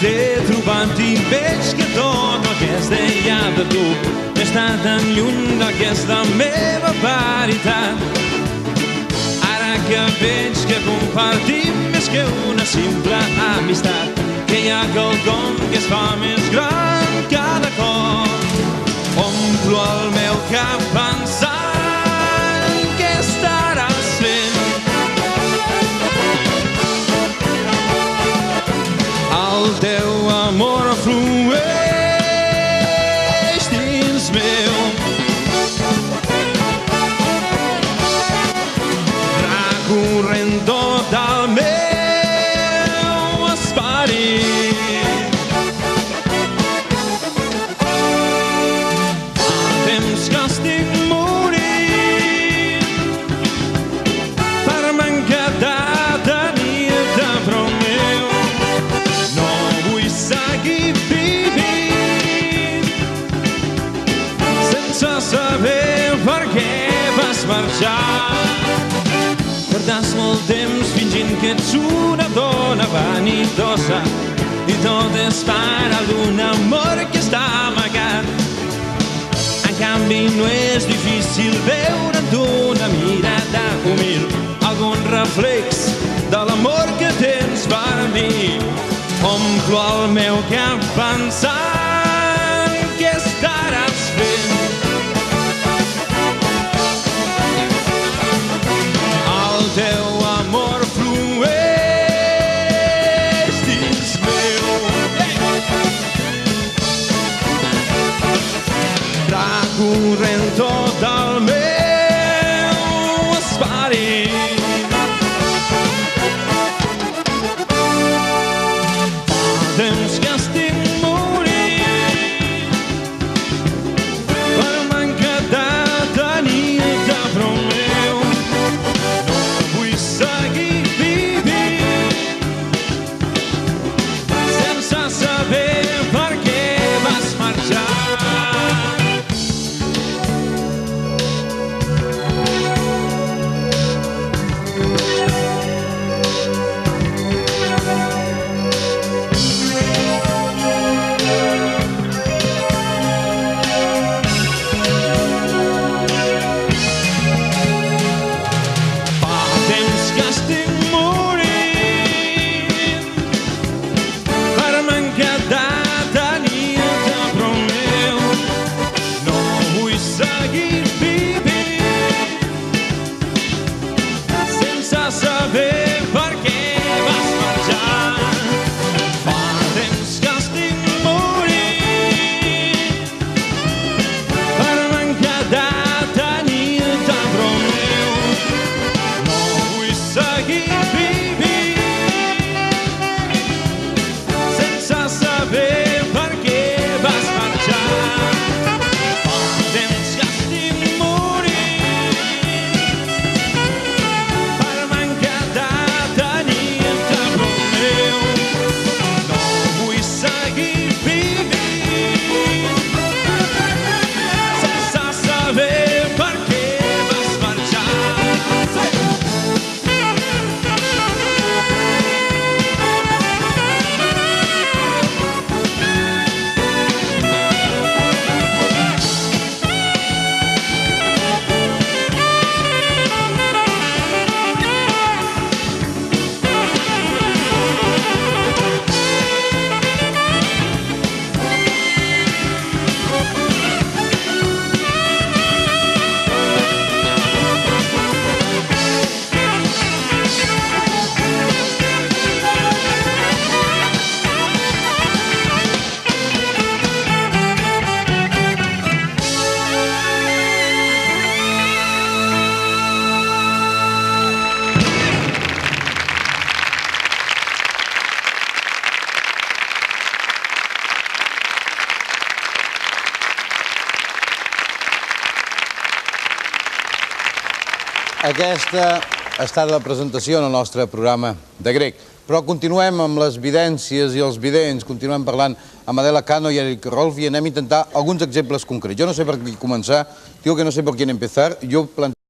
t'he trobat i veig que tot el que es deia de tu està tan lluny d'aquesta meva veritat. Ara que veig que compartim més que una simple amistat, que hi ha quelcom que es fa més gran cada cop. Omplo el meu cap pensant què estaràs fent. El teu amor flueix dins meu, recorrent tot el meu esperit. Fa temps que estic morint per manca de tenir-te prop meu. No vull seguir vivint sense saber per què vas marxar. Portes molt temps fingint que ets una dona vanidosa i tot és per d'un amor que està amagat. En canvi no és difícil veure en una mirada humil algun reflex de l'amor que tens per mi. Omplo el meu cap pensant què estaràs fent. El teu amor flueix dins meu, recorrent tot el meu esperit. Fa temps que estic morint per manca de tenir-te prop meu. Seguir vivint sense saber per què vas marxar. Aquesta ha estat la presentació en el nostre programa de grec. Però continuem amb les vidències i els vidents, continuem parlant amb Adela Cano i Eric Rolf i anem a intentar alguns exemples concrets. Jo no sé per qui començar, digo que no sé por quién empezar. Yo planteo